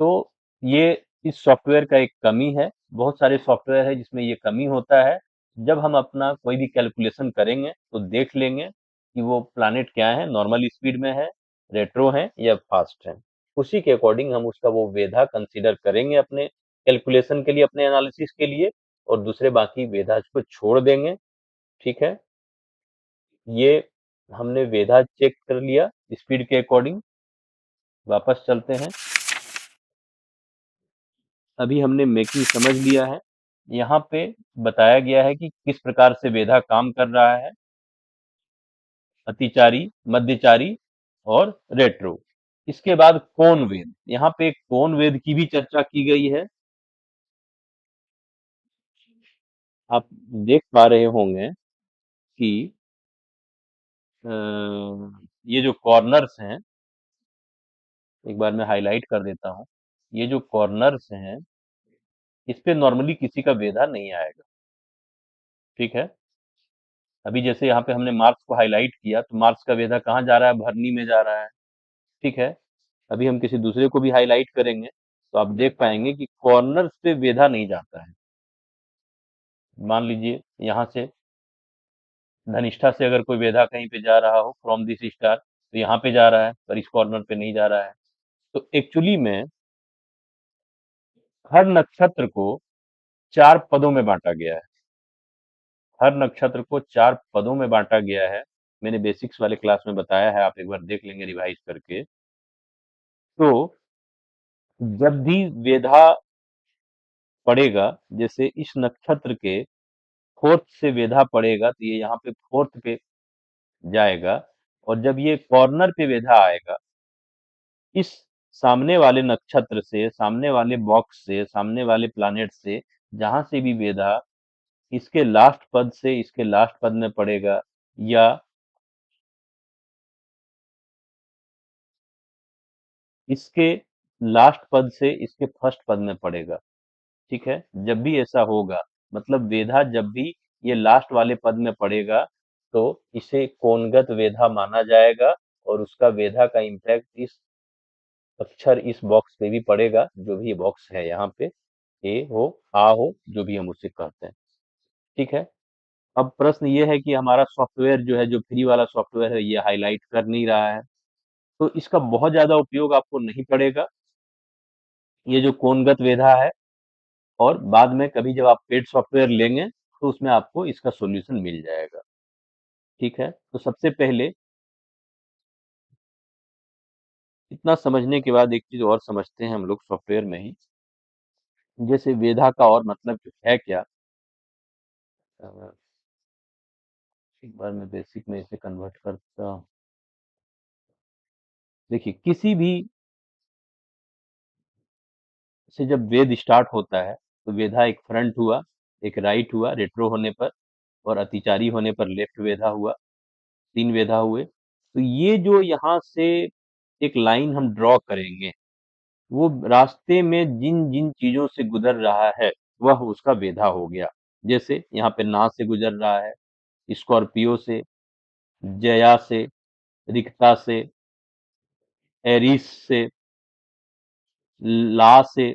तो ये इस सॉफ्टवेयर का एक कमी है। बहुत सारे सॉफ्टवेयर है जिसमें ये कमी होता है। जब हम अपना कोई भी कैलकुलेशन करेंगे तो देख लेंगे कि वो प्लानेट क्या है, नॉर्मल स्पीड में है, रेट्रो है या फास्ट है। उसी के अकॉर्डिंग हम उसका वो वेधा कंसीडर करेंगे अपने कैलकुलेशन के लिए, अपने एनालिसिस के लिए, और दूसरे बाकी वेधा को छोड़ देंगे। ठीक है, ये हमने वेधा चेक कर लिया स्पीड के अकॉर्डिंग। वापस चलते हैं, अभी हमने मेकिंग समझ लिया है। यहाँ पे बताया गया है कि किस प्रकार से वेधा काम कर रहा है, अतिचारी, मध्यचारी और रेट्रो। इसके बाद कोण वेद, यहाँ पे कोण वेद की भी चर्चा की गई है। आप देख पा रहे होंगे कि अ, ये जो कॉर्नर्स हैं, एक बार मैं हाईलाइट कर देता हूँ, ये जो कॉर्नर्स हैं इस पे नॉर्मली किसी का वेधा नहीं आएगा। ठीक है, अभी जैसे यहाँ पे हमने मार्क्स को हाईलाइट किया तो मार्क्स का वेधा कहाँ जा रहा है, भरनी में जा रहा है। ठीक है, अभी हम किसी दूसरे को भी हाईलाइट करेंगे तो आप देख पाएंगे कि कॉर्नर्स पे वेधा नहीं जाता है। मान लीजिए यहाँ से धनिष्ठा से अगर कोई वेधा कहीं पे जा रहा हो फ्रॉम दिस स्टार, तो यहाँ पे जा रहा है पर इस कॉर्नर पे नहीं जा रहा है। तो एक्चुअली में हर नक्षत्र को 4 पदों में बांटा गया है। हर नक्षत्र को 4 पदों में बांटा गया है। मैंने बेसिक्स वाले क्लास में बताया है, आप एक बार देख लेंगे रिवाइज करके। तो जब भी वेधा पड़ेगा, जैसे इस नक्षत्र के फोर्थ से वेधा पड़ेगा तो ये यहाँ पे फोर्थ पे जाएगा, और जब ये कॉर्नर पे वेधा आएगा, इस सामने वाले नक्षत्र से, सामने वाले बॉक्स से, सामने वाले प्लैनेट से, जहां से भी वेधा इसके लास्ट पद से इसके लास्ट पद में पड़ेगा, या इसके लास्ट पद से इसके फर्स्ट पद में पड़ेगा। ठीक है, जब भी ऐसा होगा, मतलब वेधा जब भी ये लास्ट वाले पद में पड़ेगा तो इसे कोणगत वेधा माना जाएगा, और उसका वेधा का इम्पैक्ट इस अक्षर इस बॉक्स पे भी पड़ेगा, जो भी ये बॉक्स है यहाँ पे, ए हो, आ हो, जो भी हम उसे कहते हैं। ठीक है, अब प्रश्न ये है कि हमारा सॉफ्टवेयर जो है, जो फ्री वाला सॉफ्टवेयर है, ये हाईलाइट कर नहीं रहा है, तो इसका बहुत ज्यादा उपयोग आपको नहीं पड़ेगा, ये जो कोणगत वेधा है। और बाद में कभी जब आप पेड सॉफ्टवेयर लेंगे तो उसमें आपको इसका सॉल्यूशन मिल जाएगा। ठीक है, तो सबसे पहले इतना समझने के बाद एक चीज और समझते हैं हम लोग सॉफ्टवेयर में ही, जैसे वेधा का और मतलब है क्या। अ, एक बार मैं बेसिक में इसे कन्वर्ट करता हूँ। देखिए, किसी भी से जब वेद स्टार्ट होता है तो वेधा एक फ्रंट हुआ, एक राइट हुआ रेट्रो होने पर, और अतिचारी होने पर लेफ्ट वेधा हुआ। 3 वेधा हुए। तो ये जो यहाँ से एक लाइन हम ड्रॉ करेंगे, वो रास्ते में जिन जिन चीजों से गुजर रहा है वह उसका वेधा हो गया। जैसे यहाँ पे ना से गुजर रहा है, स्कॉर्पियो से, जया से, रिक्ता से, एरिस से, ला से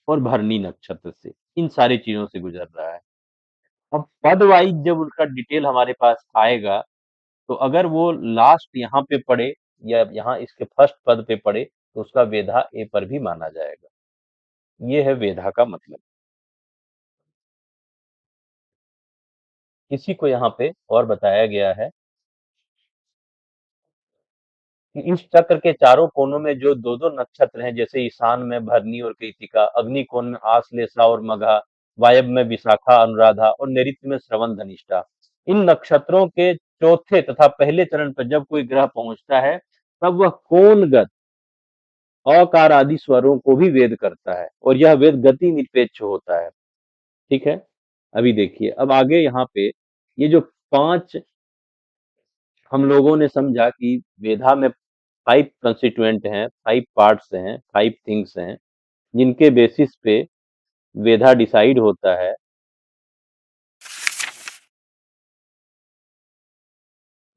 और भरनी नक्षत्र से, इन सारी चीजों से गुजर रहा है। अब पद वाइज जब उसका डिटेल हमारे पास आएगा, तो अगर वो लास्ट यहाँ पे पड़े या यहाँ इसके फर्स्ट पद पे पड़े, तो उसका वेधा ए पर भी माना जाएगा। ये है वेधा का मतलब। इसी को यहाँ पे और बताया गया है कि इस चक्र के चारों कोनों में जो दो दो नक्षत्र हैं, जैसे ईशान में भरनी और कृतिका, अग्नि कोण में आश्लेषा और मघा, वायव्य में विशाखा अनुराधा और नैऋत्य में श्रवण धनिष्ठा, इन नक्षत्रों के चौथे तथा पहले चरण पर जब कोई ग्रह पहुंचता है, तब वह कोणगत अकार आदि स्वरों को भी वेद करता है, और यह वेद गति निरपेक्ष होता है। ठीक है। अभी देखिए, अब आगे यहाँ पे ये जो पांच हम लोगों ने समझा कि वेदा में 5 कंस्टिट्यूएंट हैं, 5 पार्ट्स हैं, 5 थिंग्स हैं, जिनके बेसिस पे वेदा डिसाइड होता है।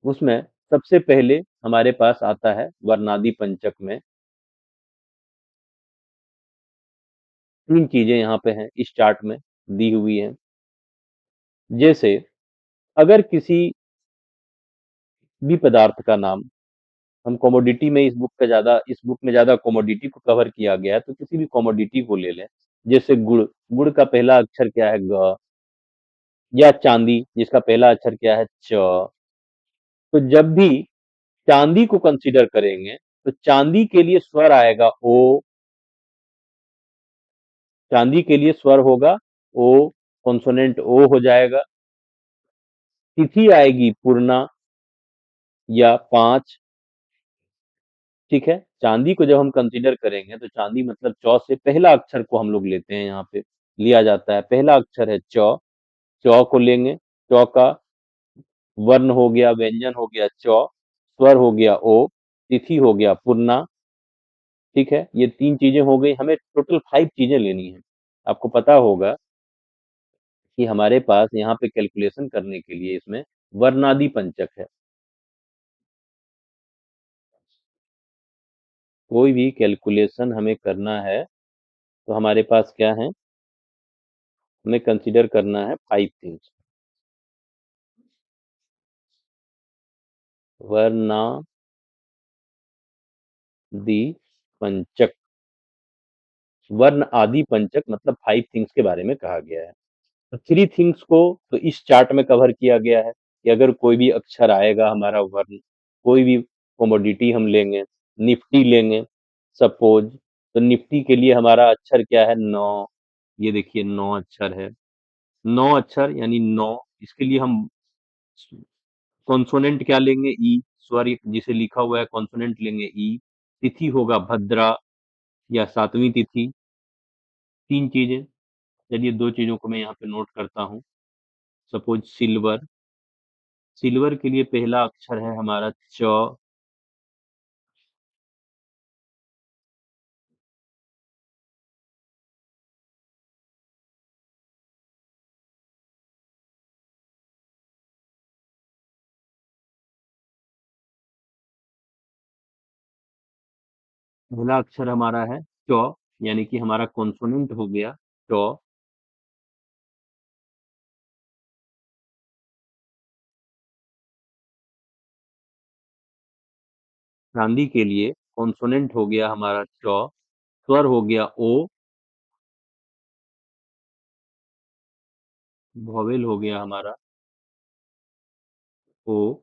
उसमें सबसे पहले हमारे पास आता है वर्णादि पंचक में 3 चीजें यहाँ पे हैं, इस चार्ट में दी हुई हैं। जैसे अगर किसी भी पदार्थ का नाम, हम कमोडिटी में इस बुक में ज्यादा कमोडिटी को कवर किया गया है, तो किसी भी कमोडिटी को ले लें। जैसे गुड़, गुड़ का पहला अक्षर क्या है? ग। या चांदी, जिसका पहला अक्षर क्या है? च। तो जब भी चांदी को कंसीडर करेंगे, तो चांदी के लिए स्वर आएगा ओ। चांदी के लिए स्वर होगा ओ, कॉन्सोनेंट ओ हो जाएगा। तिथि आएगी पूर्णा या 5। ठीक है। चांदी को जब हम कंसीडर करेंगे, तो चांदी मतलब चौ से पहला अक्षर को हम लोग लेते हैं, यहाँ पे लिया जाता है। पहला अक्षर है चौ, चौ को लेंगे। चौ का वर्ण हो गया, व्यंजन हो गया चौ, स्वर हो गया ओ, तिथि हो गया पूर्णा। ठीक है। ये 3 चीजें हो गई, हमें टोटल 5 चीजें लेनी है। आपको पता होगा कि हमारे पास यहाँ पे कैलकुलेशन करने के लिए इसमें वर्णादि पंचक है। कोई भी कैलकुलेशन हमें करना है, तो हमारे पास क्या है? हमें कंसीडर करना है 5 थिंग्स। वर्णादि पंचक, वर्ण आदि पंचक मतलब 5 थिंग्स के बारे में कहा गया है। तो 3 थिंग्स को तो इस चार्ट में कवर किया गया है कि अगर कोई भी अक्षर आएगा हमारा वर्ण, कोई भी कमोडिटी हम लेंगे, निफ्टी लेंगे सपोज, तो निफ्टी के लिए हमारा अक्षर क्या है? 9। ये देखिए 9 अक्षर है। 9 अक्षर यानी 9, इसके लिए हम कॉन्सोनेंट क्या लेंगे? ई। स्वर जिसे लिखा हुआ है कॉन्सोनेंट लेंगे ई। तिथि होगा भद्रा या 7वीं तिथि। 3 चीजें। चलिए 2 चीजों को मैं यहाँ पे नोट करता हूँ। सपोज सिल्वर, सिल्वर के लिए पहला अक्षर है हमारा च। पहला अक्षर हमारा है च, यानी कि हमारा कॉन्सोनेंट हो गया च। चांदी के लिए कॉन्सोनेंट हो गया हमारा च, स्वर हो गया ओ, वॉवेल हो गया हमारा ओ,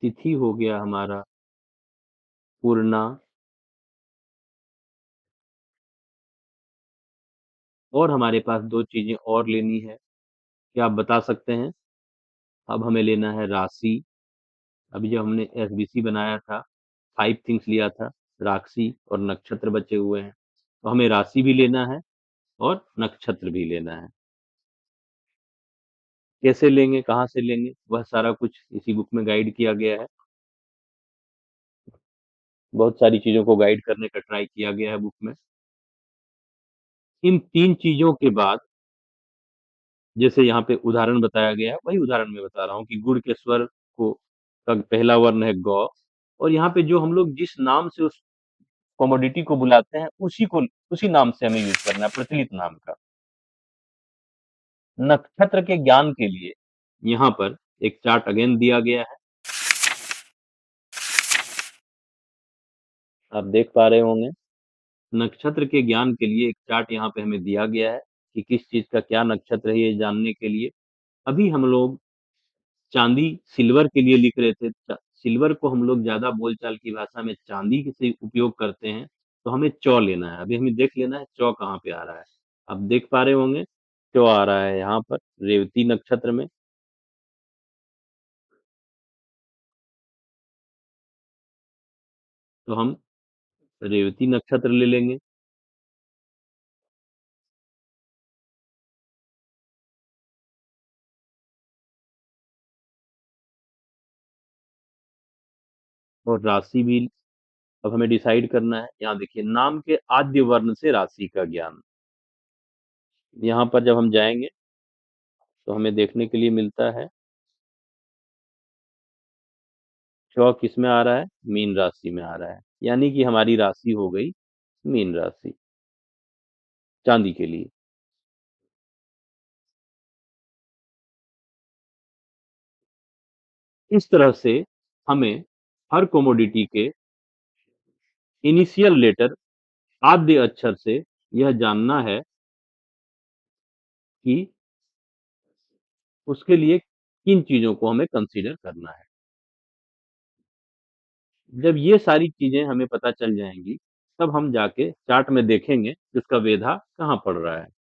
तिथि हो गया हमारा पूर्णा। और हमारे पास 2 चीजें और लेनी है। क्या आप बता सकते हैं? अब हमें लेना है राशि। अभी जब हमने एसबीसी बनाया था, 5 थिंग्स लिया था, राशि और नक्षत्र बचे हुए हैं, तो हमें राशि भी लेना है और नक्षत्र भी लेना है। कैसे लेंगे, कहाँ से लेंगे, वह सारा कुछ इसी बुक में गाइड किया गया है। बहुत सारी चीजों को गाइड करने का ट्राई किया गया है बुक में। इन 3 चीजों के बाद, जैसे यहाँ पे उदाहरण बताया गया है, वही उदाहरण मैं बता रहा हूँ कि गुड़ के स्वर को का पहला वर्ण है गौ। और यहाँ पे जो हम लोग जिस नाम से उस कमोडिटी को बुलाते हैं उसी नाम से हमें यूज करना है, प्रचलित नाम का। नक्षत्र के ज्ञान के लिए यहाँ पर एक चार्ट अगेन दिया गया है, आप देख पा रहे होंगे। नक्षत्र के ज्ञान के लिए एक चार्ट यहाँ पे हमें दिया गया है कि किस चीज का क्या नक्षत्र है, ये जानने के लिए। अभी हम लोग चांदी सिल्वर के लिए लिख रहे थे, सिल्वर को हम लोग ज्यादा बोलचाल की भाषा में चांदी से उपयोग करते हैं, तो हमें चौ लेना है। अभी हमें देख लेना है चौ कहाँ पे आ रहा है। आप देख पा रहे होंगे चौ आ रहा है यहाँ पर रेवती नक्षत्र में। तो हम रेवती नक्षत्र ले लेंगे। और राशि भी अब हमें डिसाइड करना है। यहाँ देखिए नाम के आद्य वर्ण से राशि का ज्ञान, यहाँ पर जब हम जाएंगे तो हमें देखने के लिए मिलता है चौ किस में आ रहा है, मीन राशि में आ रहा है। यानी कि हमारी राशि हो गई मीन राशि चांदी के लिए। इस तरह से हमें हर कोमोडिटी के इनिशियल लेटर आद्य अक्षर से यह जानना है कि उसके लिए किन चीजों को हमें कंसीडर करना है। जब ये सारी चीजें हमें पता चल जाएंगी तब हम जाके चार्ट में देखेंगे कि उसका वेधा कहाँ पड़ रहा है।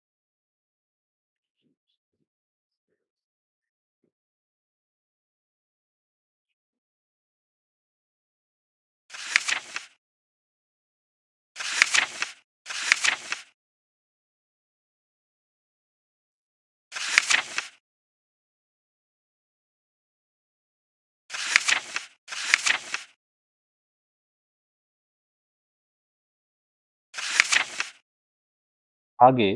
आगे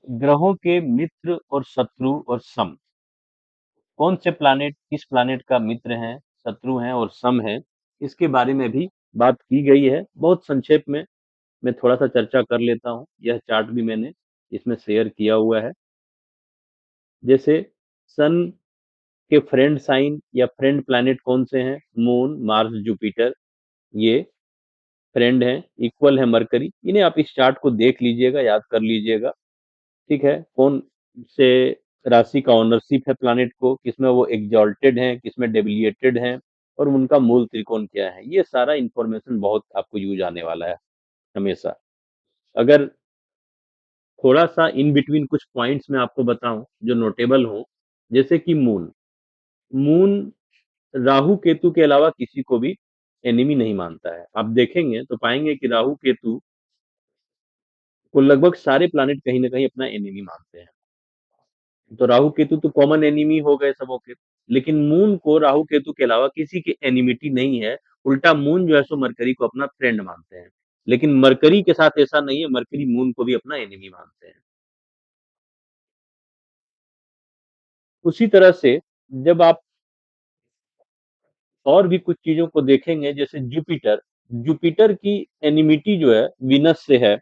ग्रहों के मित्र और शत्रु और सम, कौन से प्लैनेट किस प्लैनेट का मित्र है, शत्रु है और सम है, इसके बारे में भी बात की गई है। बहुत संक्षेप में मैं थोड़ा सा चर्चा कर लेता हूँ। यह चार्ट भी मैंने इसमें शेयर किया हुआ है। जैसे सन के फ्रेंड साइन या फ्रेंड प्लैनेट कौन से हैं, मून, मार्स, जुपिटर, ये फ्रेंड हैं। इक्वल है मरकरी। इन्हें आप इस चार्ट को देख लीजिएगा, याद कर लीजिएगा। ठीक है, कौन से राशि का ओनरशिप है प्लैनेट को, किसमें वो एग्जॉल्टेड हैं, किसमें डेबिलिएटेड हैं, और उनका मूल त्रिकोण क्या है। ये सारा इंफॉर्मेशन बहुत आपको यूज आने वाला है हमेशा। अगर थोड़ा सा इन बिटवीन कुछ पॉइंट्स में आपको बताऊं जो नोटेबल हो, जैसे कि मून, मून राहु केतु के अलावा किसी को भी एनिमी नहीं मानता है। आप देखेंगे तो पाएंगे कि राहु केतु को लगभग सारे प्लैनेट कहीं ना कहीं अपना एनिमी मानते हैं। तो राहु केतु तो कॉमन एनिमी हो गए सबों के, लेकिन मून को राहु केतु के अलावा किसी की एनिमिटी नहीं है। उल्टा मून जो है सो मरकरी को अपना फ्रेंड मानते हैं। लेकिन मरकरी के साथ ऐसा नहीं है, मरकरी मून को भी अपना एनिमी मानते हैं। उसी तरह से जब आप और भी कुछ चीजों को देखेंगे, जैसे जुपिटर, जुपिटर की एनिमिटी जो है वीनस से है।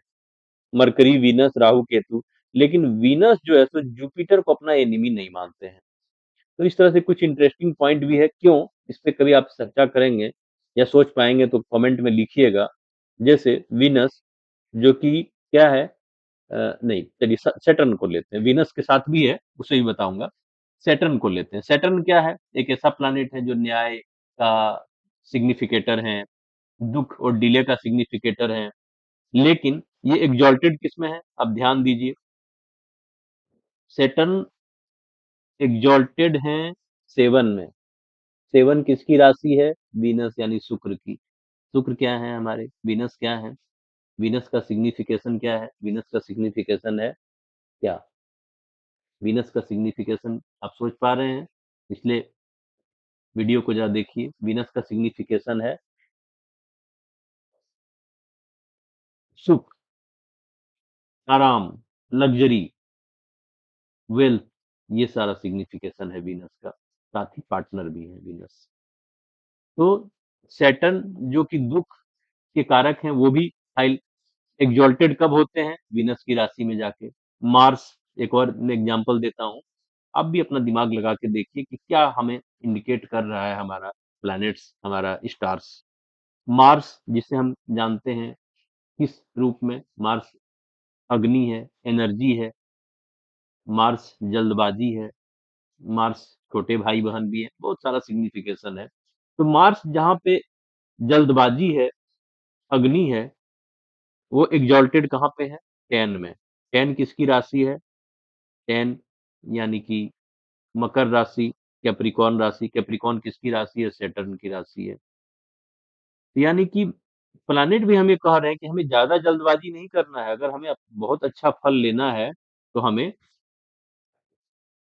मरकरी, वीनस, राहु केतु, लेकिन वीनस जो है सो जुपिटर को अपना एनिमी नहीं मानते हैं। तो इस तरह से कुछ इंटरेस्टिंग पॉइंट भी है। क्यों, इस पे कभी आप चर्चा करेंगे या सोच पाएंगे तो कमेंट में लिखिएगा। जैसे वीनस जो कि क्या है, नहीं चलिए सैटर्न को लेते हैं, वीनस के साथ भी है उसे भी बताऊंगा। सैटर्न को लेते हैं। सैटर्न क्या है, एक ऐसा प्लैनेट है जो न्याय का सिग्निफिकेटर है, दुख और डिले का सिग्निफिकेटर है। लेकिन ये एग्जॉल्टेड किस में है, आप ध्यान दीजिए। सैटर्न एग्जॉल्टेड है सेवन में। सेवन किसकी राशि है, वीनस यानी शुक्र की। शुक्र क्या है हमारे, वीनस क्या है, वीनस का सिग्निफिकेशन क्या है, वीनस का सिग्निफिकेशन है क्या, वीनस का सिग्निफिकेशन आप सोच पा रहे हैं। पिछले वीडियो को जरा देखिए, वीनस का सिग्निफिकेशन है सुख, आराम, लग्जरी, वेल्थ, ये सारा सिग्निफिकेशन है वीनस का। साथ ही पार्टनर भी है वीनस। तो सैटर्न जो कि दुख के कारक हैं वो भी हाई एग्जॉल्टेड कब होते हैं? वीनस की राशि में जाके। मार्स, एक और मैं एग्जांपल देता हूँ, आप भी अपना दिमाग लगा के देखिए कि क्या हमें इंडिकेट कर रहा है हमारा प्लैनेट्स, हमारा स्टार्स। मार्स जिसे हम जानते हैं किस रूप में, मार्स अग्नि है, एनर्जी है, मार्स जल्दबाजी है, मार्स छोटे भाई बहन भी है, बहुत सारा सिग्निफिकेशन है। तो मार्स जहाँ पे जल्दबाजी है, अग्नि है, वो एग्जॉल्टेड कहाँ पे है? कैन में। कैन किसकी राशि है? कैन यानी कि मकर राशि, कैप्रिकॉर्न राशि। कैप्रिकॉर्न किसकी राशि है? सैटर्न की राशि है। यानी कि प्लैनेट भी हमें कह रहे हैं कि हमें ज्यादा जल्दबाजी नहीं करना है। अगर हमें बहुत अच्छा फल लेना है तो हमें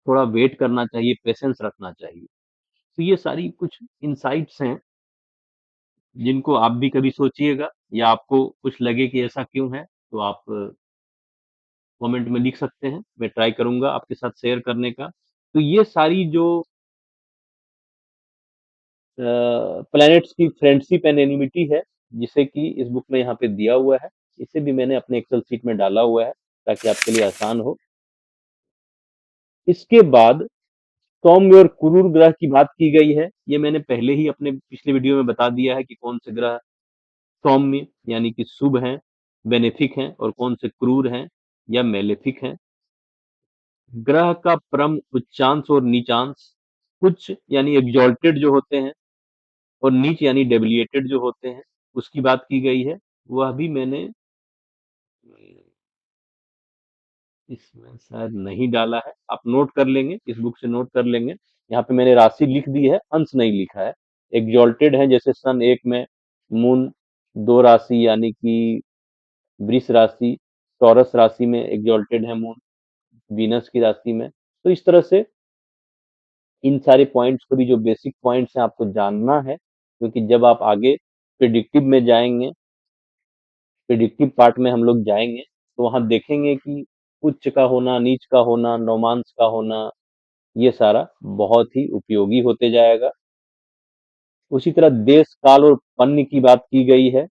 थोड़ा वेट करना चाहिए, पेशेंस रखना चाहिए। तो ये सारी कुछ इनसाइट्स हैं जिनको आप भी कभी सोचिएगा, या आपको कुछ लगे कि ऐसा क्यों है तो आप कमेंट में लिख सकते हैं। मैं ट्राई करूंगा आपके साथ शेयर करने का। तो ये सारी जो प्लैनेट्स की फ्रेंडशिप एंड एनिमिटी है, जिसे कि इस बुक में यहाँ पे दिया हुआ है, इसे भी मैंने अपने एक्सेल शीट में डाला हुआ है ताकि आपके लिए आसान हो। इसके बाद सौम्य और क्रूर ग्रह की बात की गई है। ये मैंने पहले ही अपने पिछले वीडियो में बता दिया है कि कौन से ग्रह सौम्य यानी कि शुभ हैं, बेनिफिक हैं, और कौन से क्रूर हैं या मेलेफिक हैं। ग्रह का परम उच्चांश और नीचांश, उच्च यानी एग्जॉल्टेड जो होते हैं और नीच यानी डेबिलिएटेड जो होते हैं, उसकी बात की गई है। वह भी मैंने इसमें शायद नहीं डाला है, आप नोट कर लेंगे, इस बुक से नोट कर लेंगे। यहाँ पे मैंने राशि लिख दी है, अंश नहीं लिखा है। एग्जॉल्टेड है जैसे सन 1 में, मून 2 राशि यानी कि वृष राशि, टॉरस राशि में एग्जॉल्टेड है मून, वीनस की राशि में। तो इस तरह से इन सारे पॉइंट्स को भी, जो बेसिक पॉइंट्स हैं, आपको जानना है, क्योंकि जब आप आगे प्रिडिक्टिव में जाएंगे, प्रिडिक्टिव पार्ट में हम लोग जाएंगे, तो वहां देखेंगे कि उच्च का होना, नीच का होना, नौमांश का होना, ये सारा बहुत ही उपयोगी होते जाएगा। उसी तरह देश काल और पन्य की बात की गई है।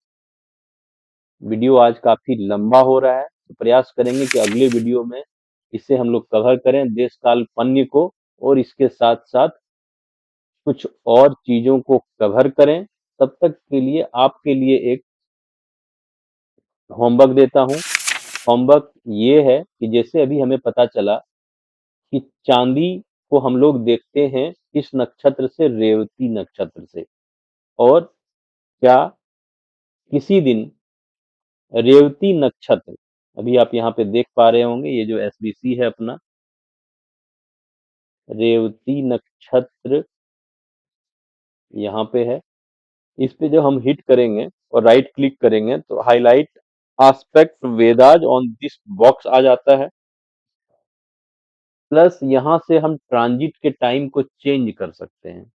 वीडियो आज काफी लंबा हो रहा है, तो प्रयास करेंगे कि अगले वीडियो में इसे हम लोग कवर करें, देश काल पन्य को, और इसके साथ साथ कुछ और चीजों को कवर करें। तब तक के लिए आपके लिए एक होमवर्क देता हूँ। होमवर्क ये है कि जैसे अभी हमें पता चला कि चांदी को हम लोग देखते हैं किस नक्षत्र से? रेवती नक्षत्र से। और क्या किसी दिन रेवती नक्षत्र, अभी आप यहाँ पे देख पा रहे होंगे, ये जो एसबीसी है अपना, रेवती नक्षत्र यहाँ पे है। इस पे जब हम हिट करेंगे और राइट क्लिक करेंगे तो हाईलाइट आस्पेक्ट वेदाज ऑन दिस बॉक्स आ जाता है। प्लस यहाँ से हम ट्रांजिट के टाइम को चेंज कर सकते हैं,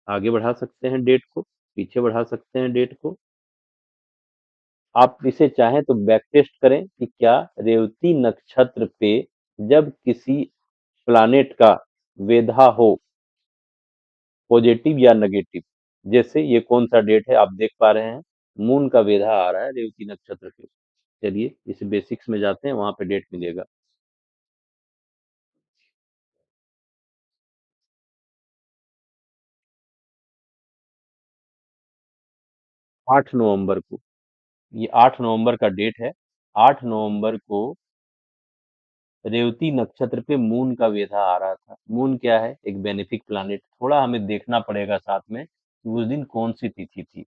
आगे बढ़ा सकते हैं डेट को, पीछे बढ़ा सकते हैं डेट को। आप इसे चाहें तो बैक टेस्ट करें कि क्या रेवती नक्षत्र पे जब किसी प्लानेट का वेधा हो, पॉजिटिव या नेगेटिव, जैसे ये कौन सा डेट है आप देख पा रहे हैं, मून का वेधा आ रहा है रेवती नक्षत्र पे। चलिए इस बेसिक्स में जाते हैं, वहां पे डेट मिलेगा। 8 नवंबर को, ये 8 नवंबर का डेट है। 8 नवंबर को रेवती नक्षत्र पे मून का वेधा आ रहा था। मून क्या है? एक बेनिफिक प्लैनेट। थोड़ा हमें देखना पड़ेगा साथ में कि उस दिन कौन सी तिथि थी,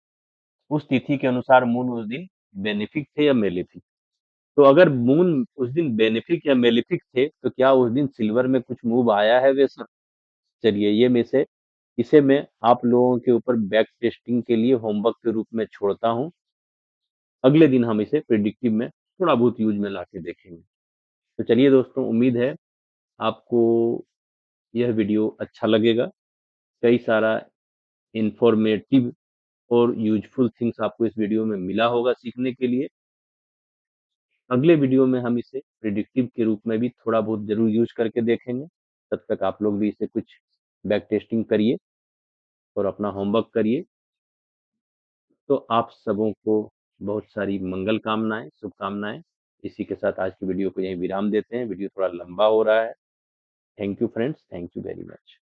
उस तिथि के अनुसार मून उस दिन बेनिफिक थे या मेलेफिक। तो अगर मून उस दिन बेनिफिक या मेलेफिक थे तो क्या उस दिन सिल्वर में कुछ मूव आया है वैसा? चलिए ये में से इसे मैं आप लोगों के ऊपर बैक टेस्टिंग के लिए होमवर्क के रूप में छोड़ता हूँ। अगले दिन हम इसे प्रिडिक्टिव में थोड़ा बहुत यूज में लाके देखेंगे। तो चलिए दोस्तों, उम्मीद है आपको यह वीडियो अच्छा लगेगा। कई सारा इंफॉर्मेटिव और यूजफुल थिंग्स आपको इस वीडियो में मिला होगा सीखने के लिए। अगले वीडियो में हम इसे प्रिडिक्टिव के रूप में भी थोड़ा बहुत जरूर यूज करके देखेंगे। तब तक आप लोग भी इसे कुछ बैक टेस्टिंग करिए और अपना होमवर्क करिए। तो आप सबों को बहुत सारी मंगल कामनाएं, शुभकामनाएं। इसी के साथ आज की वीडियो को यहीं विराम देते हैं। वीडियो थोड़ा लंबा हो रहा है। Thank you friends, thank you very much.